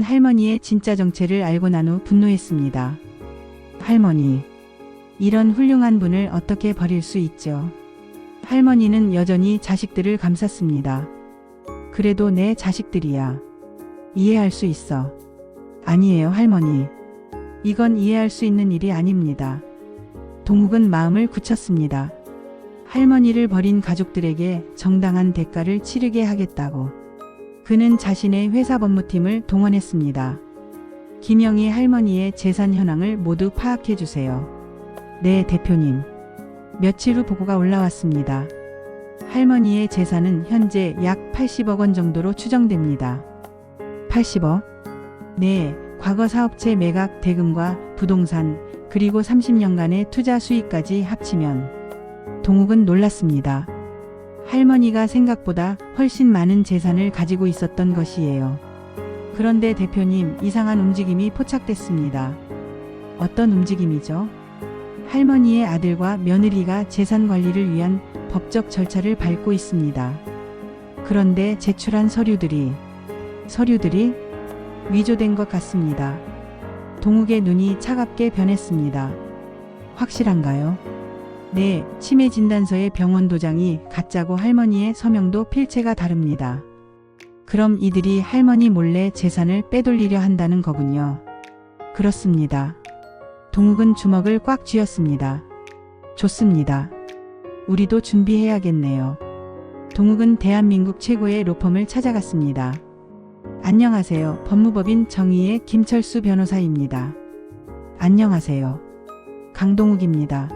할머니의 진짜 정체를 알고 난 후 분노했습니다. 할머니, 이런 훌륭한 분을 어떻게 버릴 수 있죠? 할머니는 여전히 자식들을 감쌌습니다. 그래도 내 자식들이야. 이해할 수 있어. 아니에요, 할머니. 이건 이해할 수 있는 일이 아닙니다. 동욱은 마음을 굳혔습니다. 할머니를 버린 가족들에게 정당한 대가를 치르게 하겠다고. 그는 자신의 회사 법무팀을 동원했습니다. 김영희 할머니의 재산 현황을 모두 파악해 주세요. 네, 대표님. 며칠 후 보고가 올라왔습니다. 할머니의 재산은 현재 약 80억 원 정도로 추정됩니다. 80억? 네, 과거 사업체 매각 대금과 부동산, 그리고 30년간의 투자 수익까지 합치면. 동욱은 놀랐습니다. 할머니가 생각보다 훨씬 많은 재산을 가지고 있었던 것이에요. 그런데 대표님, 이상한 움직임이 포착됐습니다. 어떤 움직임이죠? 할머니의 아들과 며느리가 재산 관리를 위한 법적 절차를 밟고 있습니다. 그런데 제출한 서류들이 위조된 것 같습니다. 동욱의 눈이 차갑게 변했습니다. 확실한가요? 네, 치매 진단서의 병원 도장이 가짜고 할머니의 서명도 필체가 다릅니다. 그럼 이들이 할머니 몰래 재산을 빼돌리려 한다는 거군요. 그렇습니다. 동욱은 주먹을 꽉 쥐었습니다. 좋습니다. 우리도 준비해야겠네요. 동욱은 대한민국 최고의 로펌을 찾아갔습니다. 안녕하세요. 법무법인 정의의 김철수 변호사입니다. 안녕하세요. 강동욱입니다.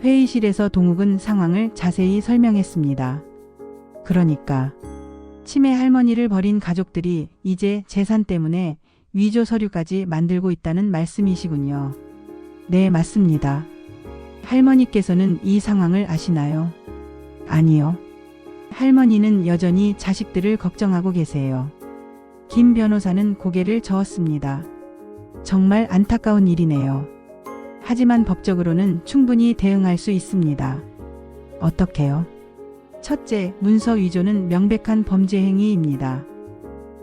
회의실에서 동욱은 상황을 자세히 설명했습니다. 그러니까 치매 할머니를 버린 가족들이 이제 재산 때문에 위조 서류까지 만들고 있다는 말씀이시군요. 네, 맞습니다. 할머니께서는 이 상황을 아시나요? 아니요. 할머니는 여전히 자식들을 걱정하고 계세요. 김 변호사는 고개를 저었습니다. 정말 안타까운 일이네요. 하지만 법적으로는 충분히 대응할 수 있습니다. 어떻게요? 첫째, 문서 위조는 명백한 범죄 행위입니다.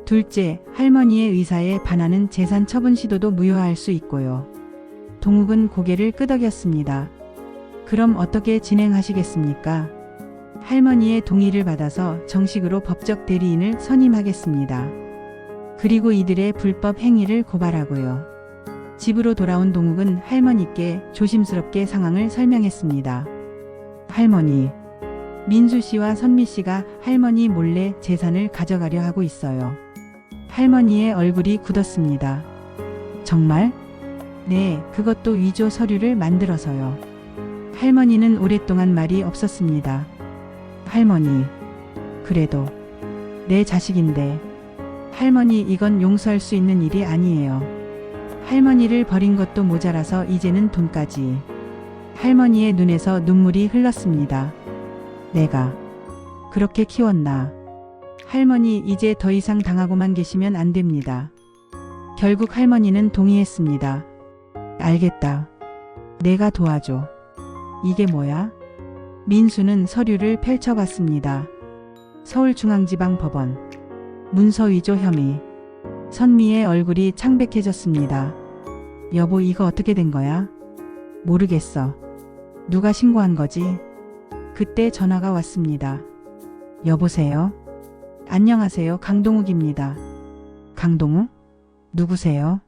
둘째, 할머니의 의사에 반하는 재산 처분 시도도 무효할 수 있고요. 동욱은 고개를 끄덕였습니다. 그럼 어떻게 진행하시겠습니까? 할머니의 동의를 받아서 정식으로 법적 대리인을 선임하겠습니다. 그리고 이들의 불법 행위를 고발하고요. 집으로 돌아온 동욱은 할머니께 조심스럽게 상황을 설명했습니다. 할머니, 민수 씨와 선미 씨가 할머니 몰래 재산을 가져가려 하고 있어요. 할머니의 얼굴이 굳었습니다. 정말? 네, 그것도 위조 서류를 만들어서요. 할머니는 오랫동안 말이 없었습니다. 할머니, 그래도 내 자식인데. 할머니, 이건 용서할 수 있는 일이 아니에요. 할머니를 버린 것도 모자라서 이제는 돈까지. 할머니의 눈에서 눈물이 흘렀습니다. 내가 그렇게 키웠나. 할머니, 이제 더 이상 당하고만 계시면 안 됩니다. 결국 할머니는 동의했습니다. 알겠다. 내가 도와줘. 이게 뭐야? 민수는 서류를 펼쳐봤습니다. 서울중앙지방법원. 문서 위조 혐의. 선미의 얼굴이 창백해졌습니다. 여보, 이거 어떻게 된 거야? 모르겠어. 누가 신고한 거지? 그때 전화가 왔습니다. 여보세요? 안녕하세요. 강동욱입니다. 강동욱? 누구세요?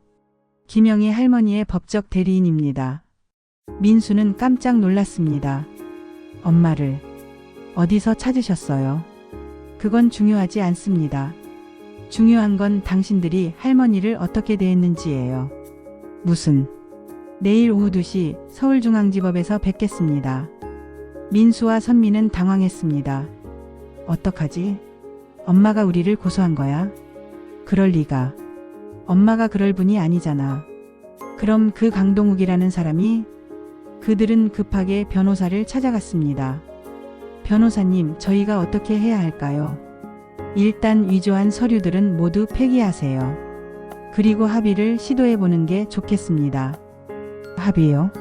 김영희 할머니의 법적 대리인입니다. 민수는 깜짝 놀랐습니다. 엄마를 어디서 찾으셨어요? 그건 중요하지 않습니다. 중요한 건 당신들이 할머니를 어떻게 대했는지예요. 무슨? 내일 오후 2시 서울중앙지법에서 뵙겠습니다. 민수와 선미는 당황했습니다. 어떡하지? 엄마가 우리를 고소한 거야? 그럴 리가. 엄마가 그럴 분이 아니잖아. 그럼 그 강동욱이라는 사람이? 그들은 급하게 변호사를 찾아갔습니다. 변호사님, 저희가 어떻게 해야 할까요? 일단 위조한 서류들은 모두 폐기하세요. 그리고 합의를 시도해보는 게 좋겠습니다. 합의요?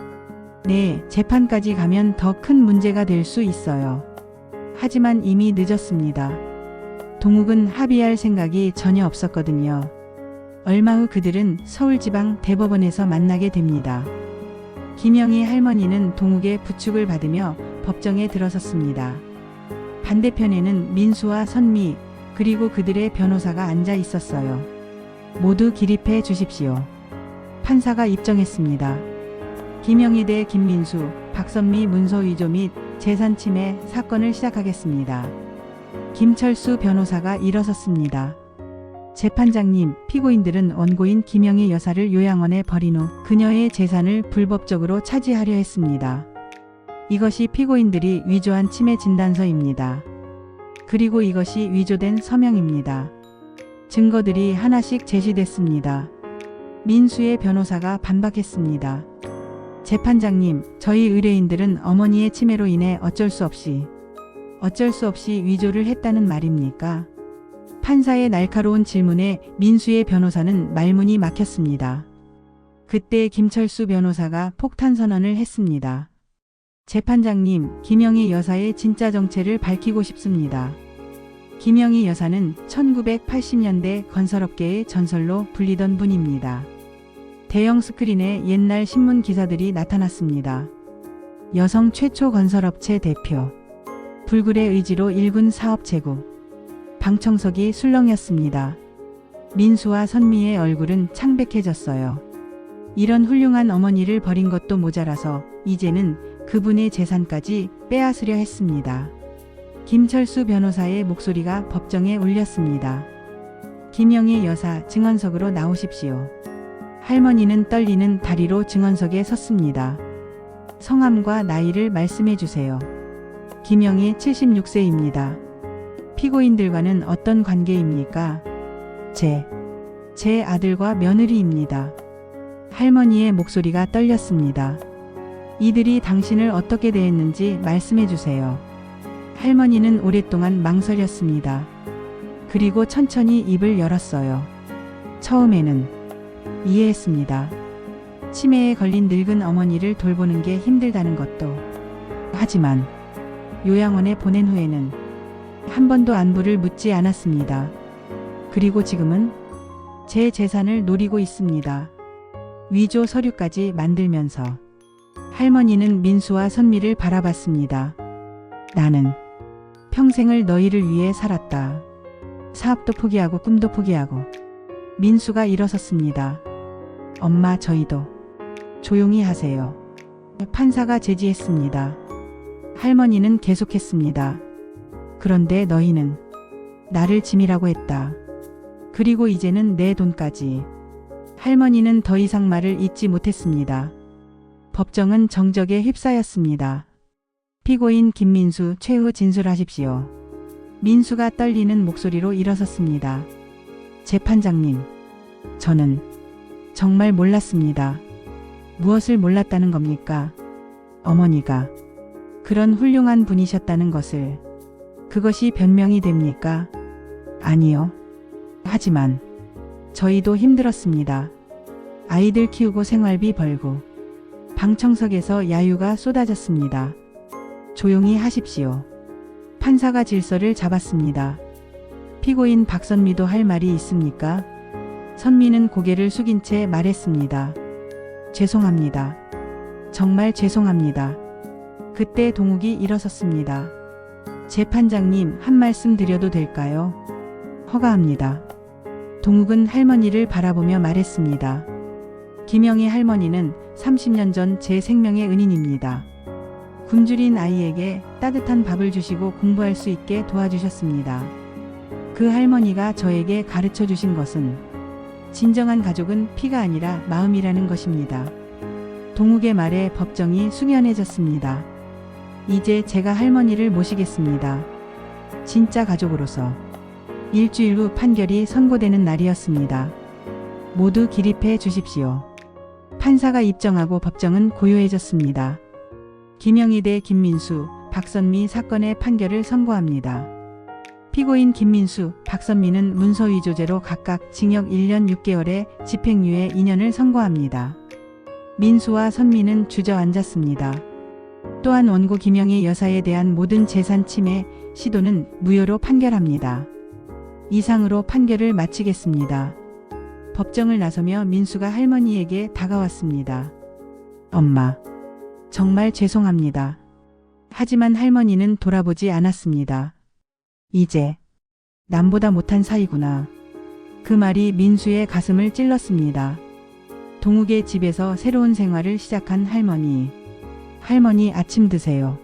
네, 재판까지 가면 더 큰 문제가 될 수 있어요. 하지만 이미 늦었습니다. 동욱은 합의할 생각이 전혀 없었거든요. 얼마 후 그들은 서울지방 대법원에서 만나게 됩니다. 김영희 할머니는 동욱의 부축을 받으며 법정에 들어섰습니다. 반대편에는 민수와 선미 그리고 그들의 변호사가 앉아 있었어요. 모두 기립해 주십시오. 판사가 입정했습니다. 김영희 대 김민수, 박선미 문서 위조 및 재산 침해 사건을 시작하겠습니다. 김철수 변호사가 일어섰습니다. 재판장님, 피고인들은 원고인 김영희 여사를 요양원에 버린 후 그녀의 재산을 불법적으로 차지하려 했습니다. 이것이 피고인들이 위조한 침해 진단서입니다. 그리고 이것이 위조된 서명입니다. 증거들이 하나씩 제시됐습니다. 민수의 변호사가 반박했습니다. 재판장님, 저희 의뢰인들은 어머니의 침해로 인해 어쩔 수 없이 위조를 했다는 말입니까? 판사의 날카로운 질문에 민수의 변호사는 말문이 막혔습니다. 그때 김철수 변호사가 폭탄 선언을 했습니다. 재판장님, 김영희 여사의 진짜 정체를 밝히고 싶습니다. 김영희 여사는 1980년대 건설업계의 전설로 불리던 분입니다. 대형 스크린에 옛날 신문 기사들이 나타났습니다. 여성 최초 건설업체 대표. 불굴의 의지로 일군 사업 제고. 방청석이 술렁였습니다. 민수와 선미의 얼굴은 창백해졌어요. 이런 훌륭한 어머니를 버린 것도 모자라서 이제는 그분의 재산까지 빼앗으려 했습니다. 김철수 변호사의 목소리가 법정에 울렸습니다. 김영희 여사, 증언석으로 나오십시오. 할머니는 떨리는 다리로 증언석에 섰습니다. 성함과 나이를 말씀해 주세요. 김영희 76세입니다. 피고인들과는 어떤 관계입니까? 제 아들과 며느리입니다. 할머니의 목소리가 떨렸습니다. 이들이 당신을 어떻게 대했는지 말씀해 주세요. 할머니는 오랫동안 망설였습니다. 그리고 천천히 입을 열었어요. 처음에는 이해했습니다. 치매에 걸린 늙은 어머니를 돌보는 게 힘들다는 것도. 하지만 요양원에 보낸 후에는 한 번도 안부를 묻지 않았습니다. 그리고 지금은 제 재산을 노리고 있습니다. 위조 서류까지 만들면서. 할머니는 민수와 선미를 바라봤습니다. 나는 평생을 너희를 위해 살았다. 사업도 포기하고 꿈도 포기하고. 민수가 일어섰습니다. 엄마, 저희도. 조용히 하세요. 판사가 제지했습니다. 할머니는 계속했습니다. 그런데 너희는 나를 짐이라고 했다. 그리고 이제는 내 돈까지. 할머니는 더 이상 말을 잇지 못했습니다. 법정은 정적에 휩싸였습니다. 피고인 김민수, 최후 진술하십시오. 민수가 떨리는 목소리로 일어섰습니다. 재판장님, 저는 정말 몰랐습니다. 무엇을 몰랐다는 겁니까? 어머니가 그런 훌륭한 분이셨다는 것을. 그것이 변명이 됩니까? 아니요. 하지만 저희도 힘들었습니다. 아이들 키우고 생활비 벌고. 방청석에서 야유가 쏟아졌습니다. 조용히 하십시오. 판사가 질서를 잡았습니다. 피고인 박선미도 할 말이 있습니까? 선미는 고개를 숙인 채 말했습니다. 죄송합니다. 정말 죄송합니다. 그때 동욱이 일어섰습니다. 재판장님, 한 말씀 드려도 될까요? 허가합니다. 동욱은 할머니를 바라보며 말했습니다. 김영희 할머니는 30년 전 제 생명의 은인입니다. 굶주린 아이에게 따뜻한 밥을 주시고 공부할 수 있게 도와주셨습니다. 그 할머니가 저에게 가르쳐 주신 것은 진정한 가족은 피가 아니라 마음이라는 것입니다. 동욱의 말에 법정이 숙연해졌습니다. 이제 제가 할머니를 모시겠습니다. 진짜 가족으로서. 일주일 후 판결이 선고되는 날이었습니다. 모두 기립해 주십시오. 판사가 입정하고 법정은 고요해졌습니다. 김영희 대 김민수, 박선미 사건의 판결을 선고합니다. 피고인 김민수, 박선미는 문서 위조죄로 각각 징역 1년 6개월에 집행유예 2년을 선고합니다. 민수와 선미는 주저앉았습니다. 또한 원고 김영희 여사에 대한 모든 재산 침해 시도는 무효로 판결합니다. 이상으로 판결을 마치겠습니다. 법정을 나서며 민수가 할머니에게 다가왔습니다. 엄마, 정말 죄송합니다. 하지만 할머니는 돌아보지 않았습니다. 이제 남보다 못한 사이구나. 그 말이 민수의 가슴을 찔렀습니다. 동욱의 집에서 새로운 생활을 시작한 할머니. 할머니 아침 드세요.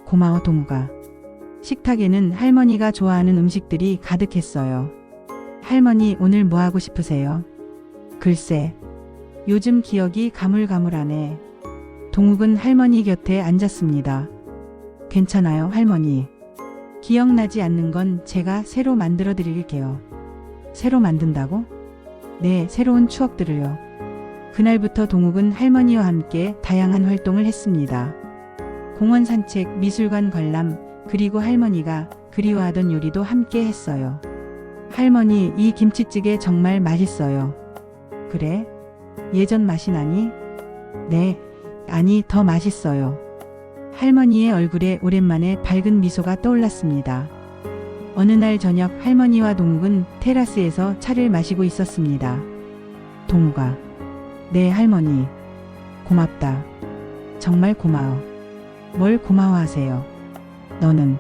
고마워 동욱아. 식탁에는 할머니가 좋아하는 음식들이 가득했어요. 할머니 오늘 뭐 하고 싶으세요? 글쎄, 요즘 기억이 가물가물하네. 동욱은 할머니 곁에 앉았습니다. 괜찮아요 할머니. 기억나지 않는 건 제가 새로 만들어 드릴게요. 새로 만든다고? 네, 새로운 추억들을요. 그날부터 동욱은 할머니와 함께 다양한 활동을 했습니다. 공원 산책, 미술관 관람, 그리고 할머니가 그리워하던 요리도 함께 했어요. 할머니, 이 김치찌개 정말 맛있어요. 그래? 예전 맛이 나니? 네, 아니 더 맛있어요. 할머니의 얼굴에 오랜만에 밝은 미소가 떠올랐습니다. 어느 날 저녁 할머니와 동욱은 테라스에서 차를 마시고 있었습니다. 동욱아. 네 할머니. 고맙다. 정말 고마워. 뭘 고마워하세요. 너는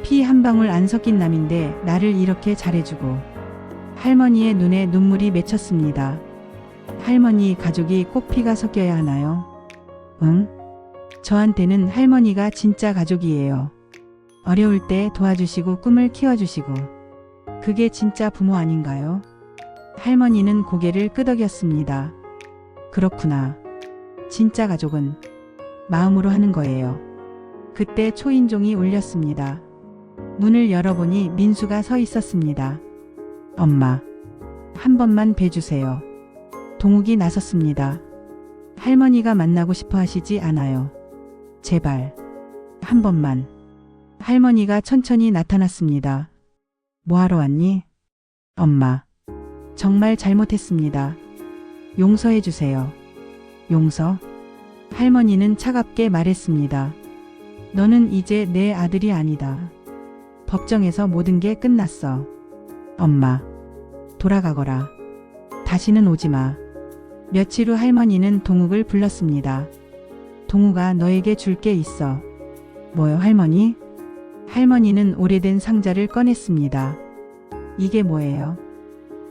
피 한 방울 안 섞인 남인데 나를 이렇게 잘해주고. 할머니의 눈에 눈물이 맺혔습니다. 할머니 가족이 꼭 피가 섞여야 하나요? 응? 저한테는 할머니가 진짜 가족이에요. 어려울 때 도와주시고 꿈을 키워주시고. 그게 진짜 부모 아닌가요? 할머니는 고개를 끄덕였습니다. 그렇구나. 진짜 가족은 마음으로 하는 거예요. 그때 초인종이 울렸습니다. 문을 열어보니 민수가 서 있었습니다. 엄마, 한 번만 뵈주세요. 동욱이 나섰습니다. 할머니가 만나고 싶어 하시지 않아요. 제발, 한 번만. 할머니가 천천히 나타났습니다. 뭐하러 왔니? 엄마, 정말 잘못했습니다. 용서해 주세요. 용서? 할머니는 차갑게 말했습니다. 너는 이제 내 아들이 아니다. 법정에서 모든 게 끝났어. 엄마, 돌아가거라. 다시는 오지 마. 며칠 후 할머니는 동욱을 불렀습니다. 동욱아, 너에게 줄 게 있어. 뭐요, 할머니? 할머니는 오래된 상자를 꺼냈습니다. 이게 뭐예요?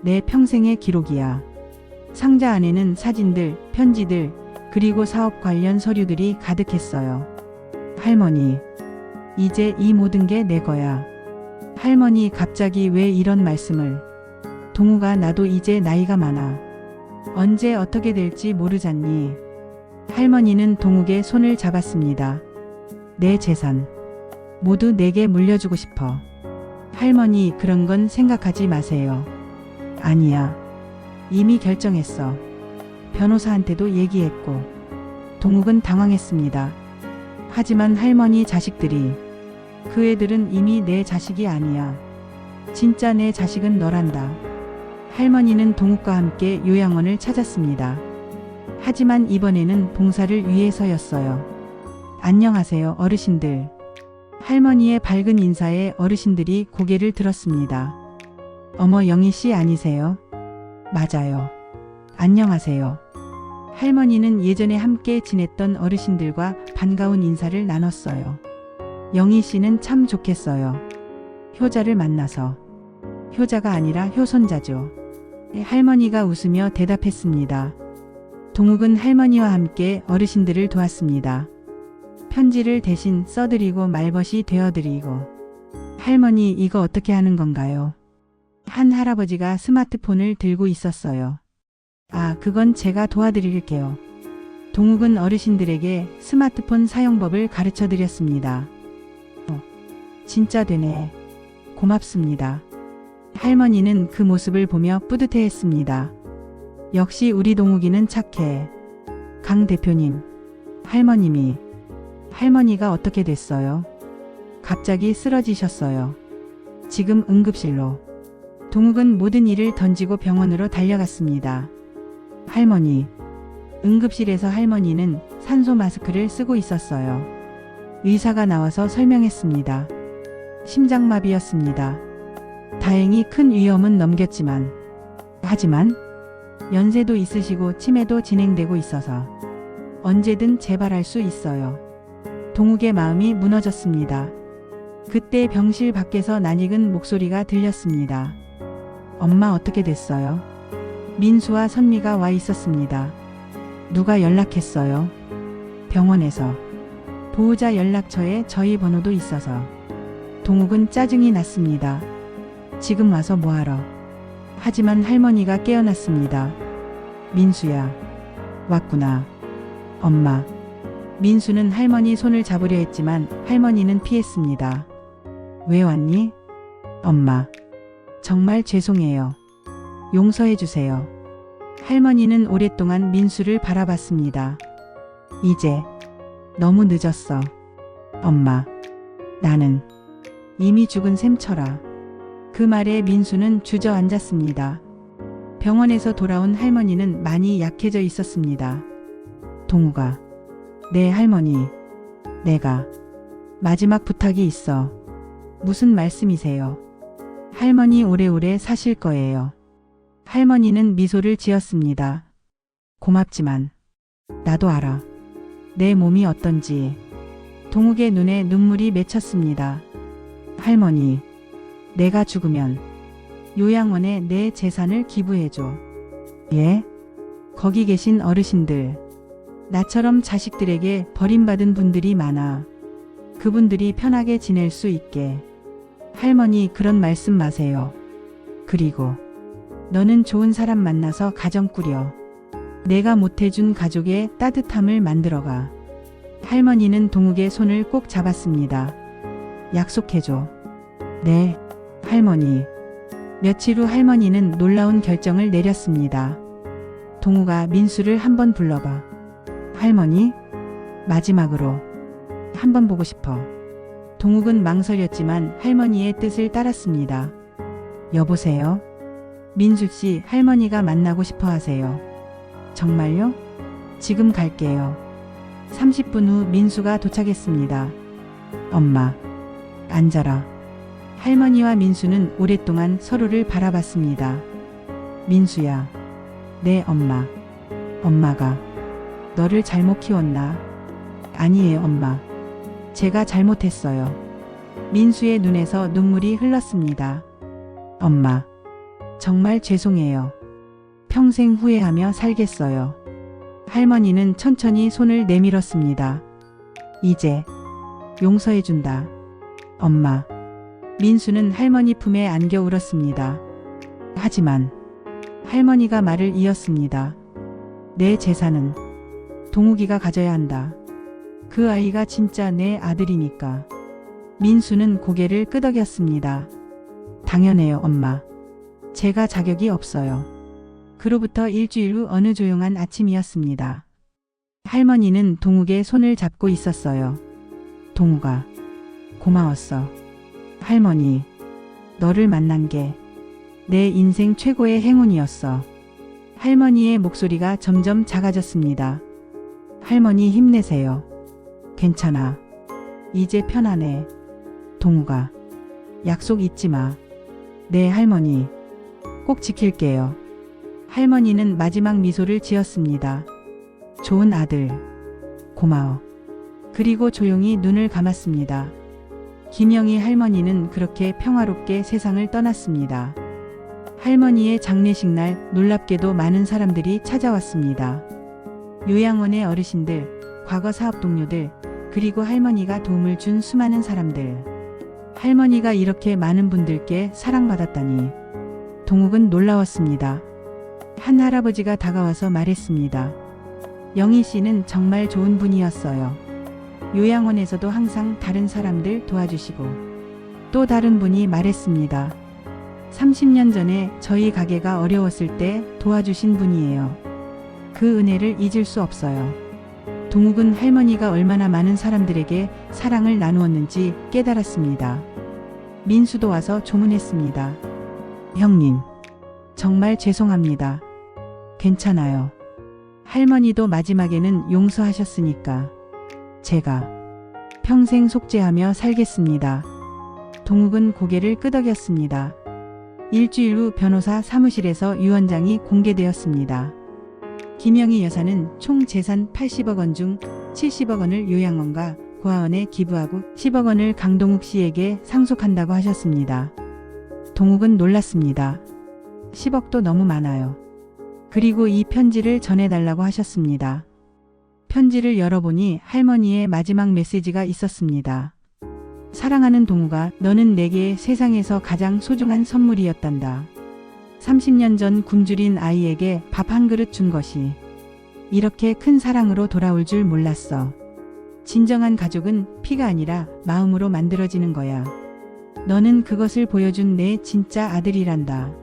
내 평생의 기록이야. 상자 안에는 사진들, 편지들, 그리고 사업 관련 서류들이 가득했어요. 할머니, 이제 이 모든 게 내 거야. 할머니 갑자기 왜 이런 말씀을. 동욱아, 나도 이제 나이가 많아. 언제 어떻게 될지 모르잖니. 할머니는 동욱의 손을 잡았습니다. 내 재산 모두 내게 물려주고 싶어. 할머니, 그런 건 생각하지 마세요. 아니야. 이미 결정했어. 변호사한테도 얘기했고. 동욱은 당황했습니다. 하지만 할머니 자식들이. 그 애들은 이미 내 자식이 아니야. 진짜 내 자식은 너란다. 할머니는 동욱과 함께 요양원을 찾았습니다. 하지만 이번에는 봉사를 위해서였어요. 안녕하세요, 어르신들. 할머니의 밝은 인사에 어르신들이 고개를 들었습니다. 어머, 영희 씨 아니세요? 맞아요. 안녕하세요. 할머니는 예전에 함께 지냈던 어르신들과 반가운 인사를 나눴어요. 영희 씨는 참 좋겠어요. 효자를 만나서. 효자가 아니라 효손자죠. 할머니가 웃으며 대답했습니다. 동욱은 할머니와 함께 어르신들을 도왔습니다. 편지를 대신 써드리고 말벗이 되어드리고. 할머니, 이거 어떻게 하는 건가요? 한 할아버지가 스마트폰을 들고 있었어요. 아, 그건 제가 도와드릴게요. 동욱은 어르신들에게 스마트폰 사용법을 가르쳐 드렸습니다. 진짜 되네. 고맙습니다. 할머니는 그 모습을 보며 뿌듯해했습니다. 역시 우리 동욱이는 착해. 강 대표님, 할머님이. 할머니가 어떻게 됐어요? 갑자기 쓰러지셨어요. 지금 응급실로. 동욱은 모든 일을 던지고 병원으로 달려갔습니다. 할머니. 응급실에서 할머니는 산소 마스크를 쓰고 있었어요. 의사가 나와서 설명했습니다. 심장마비였습니다. 다행히 큰 위험은 넘겼지만. 하지만 연세도 있으시고 치매도 진행되고 있어서 언제든 재발할 수 있어요. 동욱의 마음이 무너졌습니다. 그때 병실 밖에서 낯익은 목소리가 들렸습니다. 엄마 어떻게 됐어요? 민수와 선미가 와 있었습니다. 누가 연락했어요? 병원에서. 보호자 연락처에 저희 번호도 있어서. 동욱은 짜증이 났습니다. 지금 와서 뭐하러? 하지만 할머니가 깨어났습니다. 민수야. 왔구나. 엄마. 민수는 할머니 손을 잡으려 했지만 할머니는 피했습니다. 왜 왔니? 엄마. 정말 죄송해요. 용서해 주세요. 할머니는 오랫동안 민수를 바라봤습니다. 이제 너무 늦었어. 엄마. 나는 이미 죽은 셈 쳐라. 그 말에 민수는 주저앉았습니다. 병원에서 돌아온 할머니는 많이 약해져 있었습니다. 동욱아. 네 할머니. 내가 마지막 부탁이 있어. 무슨 말씀이세요? 할머니 오래오래 사실 거예요. 할머니는 미소를 지었습니다. 고맙지만 나도 알아. 내 몸이 어떤지. 동욱의 눈에 눈물이 맺혔습니다. 할머니, 내가 죽으면 요양원에 내 재산을 기부해줘. 예? 거기 계신 어르신들, 나처럼 자식들에게 버림받은 분들이 많아. 그분들이 편하게 지낼 수 있게. 할머니 그런 말씀 마세요. 그리고 너는 좋은 사람 만나서 가정 꾸려. 내가 못해준 가족의 따뜻함을 만들어가. 할머니는 동욱의 손을 꼭 잡았습니다. 약속해줘. 네, 할머니. 며칠 후 할머니는 놀라운 결정을 내렸습니다. 동욱아, 민수를 한번 불러봐. 할머니, 마지막으로 한번 보고 싶어. 동욱은 망설였지만 할머니의 뜻을 따랐습니다. 여보세요? 민수씨, 할머니가 만나고 싶어 하세요. 정말요? 지금 갈게요. 30분 후 민수가 도착했습니다. 엄마, 앉아라. 할머니와 민수는 오랫동안 서로를 바라봤습니다. 민수야. 네, 엄마. 엄마가 너를 잘못 키웠나? 아니에요, 엄마. 제가 잘못했어요. 민수의 눈에서 눈물이 흘렀습니다. 엄마, 정말 죄송해요. 평생 후회하며 살겠어요. 할머니는 천천히 손을 내밀었습니다. 이제 용서해준다. 엄마. 민수는 할머니 품에 안겨 울었습니다. 하지만 할머니가 말을 이었습니다. 내 재산은 동욱이가 가져야 한다. 그 아이가 진짜 내 아들이니까. 민수는 고개를 끄덕였습니다. 당연해요, 엄마. 제가 자격이 없어요. 그로부터 일주일 후 어느 조용한 아침이었습니다. 할머니는 동욱의 손을 잡고 있었어요. 동욱아, 고마웠어. 할머니, 너를 만난 게 내 인생 최고의 행운이었어. 할머니의 목소리가 점점 작아졌습니다. 할머니 힘내세요. 괜찮아. 이제 편안해. 동욱아, 약속 잊지 마. 네, 할머니. 꼭 지킬게요. 할머니는 마지막 미소를 지었습니다. 좋은 아들. 고마워. 그리고 조용히 눈을 감았습니다. 김영희 할머니는 그렇게 평화롭게 세상을 떠났습니다. 할머니의 장례식 날 놀랍게도 많은 사람들이 찾아왔습니다. 요양원의 어르신들, 과거 사업 동료들, 그리고 할머니가 도움을 준 수많은 사람들. 할머니가 이렇게 많은 분들께 사랑받았다니. 동욱은 놀라웠습니다. 한 할아버지가 다가와서 말했습니다. 영희 씨는 정말 좋은 분이었어요. 요양원에서도 항상 다른 사람들 도와주시고. 또 다른 분이 말했습니다. 30년 전에 저희 가게가 어려웠을 때 도와주신 분이에요. 그 은혜를 잊을 수 없어요. 동욱은 할머니가 얼마나 많은 사람들에게 사랑을 나누었는지 깨달았습니다. 민수도 와서 조문했습니다. 형님, 정말 죄송합니다. 괜찮아요. 할머니도 마지막에는 용서하셨으니까 제가 평생 속죄하며 살겠습니다. 동욱은 고개를 끄덕였습니다. 일주일 후 변호사 사무실에서 유언장이 공개되었습니다. 김영희 여사는 총 재산 80억 원 중 70억 원을 요양원과 고아원에 기부하고 10억 원을 강동욱 씨에게 상속한다고 하셨습니다. 동욱은 놀랐습니다. 10억도 너무 많아요. 그리고 이 편지를 전해달라고 하셨습니다. 편지를 열어보니 할머니의 마지막 메시지가 있었습니다. 사랑하는 동욱아, 너는 내게 세상에서 가장 소중한 선물이었단다. 30년 전 굶주린 아이에게 밥 한 그릇 준 것이 이렇게 큰 사랑으로 돌아올 줄 몰랐어. 진정한 가족은 피가 아니라 마음으로 만들어지는 거야. 너는 그것을 보여준 내 진짜 아들이란다.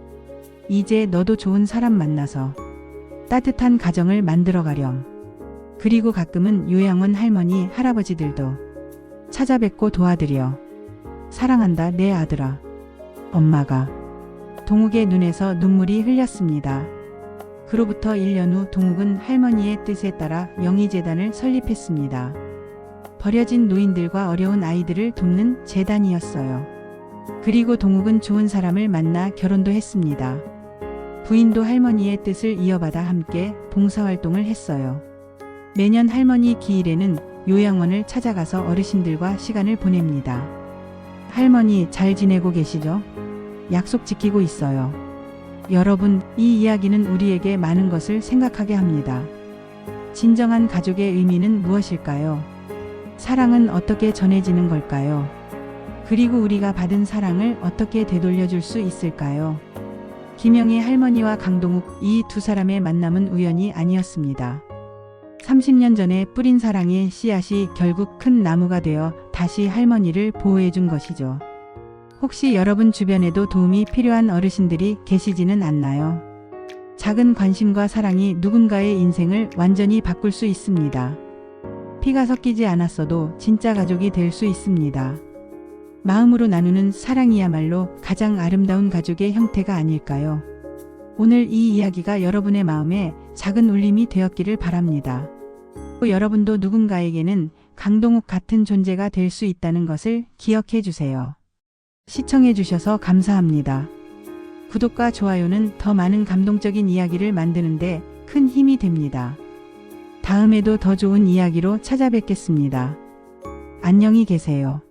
이제 너도 좋은 사람 만나서 따뜻한 가정을 만들어 가렴. 그리고 가끔은 요양원 할머니, 할아버지들도 찾아뵙고 도와드려. 사랑한다, 내 아들아. 엄마가. 동욱의 눈에서 눈물이 흘렸습니다. 그로부터 1년 후 동욱은 할머니의 뜻에 따라 영희재단을 설립했습니다. 버려진 노인들과 어려운 아이들을 돕는 재단이었어요. 그리고 동욱은 좋은 사람을 만나 결혼도 했습니다. 부인도 할머니의 뜻을 이어받아 함께 봉사활동을 했어요. 매년 할머니 기일에는 요양원을 찾아가서 어르신들과 시간을 보냅니다. 할머니 잘 지내고 계시죠? 약속 지키고 있어요. 여러분, 이 이야기는 우리에게 많은 것을 생각하게 합니다. 진정한 가족의 의미는 무엇일까요? 사랑은 어떻게 전해지는 걸까요? 그리고 우리가 받은 사랑을 어떻게 되돌려줄 수 있을까요? 김영희 할머니와 강동욱, 이 두 사람의 만남은 우연이 아니었습니다. 30년 전에 뿌린 사랑의 씨앗이 결국 큰 나무가 되어 다시 할머니를 보호해준 것이죠. 혹시 여러분 주변에도 도움이 필요한 어르신들이 계시지는 않나요? 작은 관심과 사랑이 누군가의 인생을 완전히 바꿀 수 있습니다. 피가 섞이지 않았어도 진짜 가족이 될 수 있습니다. 마음으로 나누는 사랑이야말로 가장 아름다운 가족의 형태가 아닐까요? 오늘 이 이야기가 여러분의 마음에 작은 울림이 되었기를 바랍니다. 또 여러분도 누군가에게는 강동욱 같은 존재가 될 수 있다는 것을 기억해 주세요. 시청해 주셔서 감사합니다. 구독과 좋아요는 더 많은 감동적인 이야기를 만드는데 큰 힘이 됩니다. 다음에도 더 좋은 이야기로 찾아뵙겠습니다. 안녕히 계세요.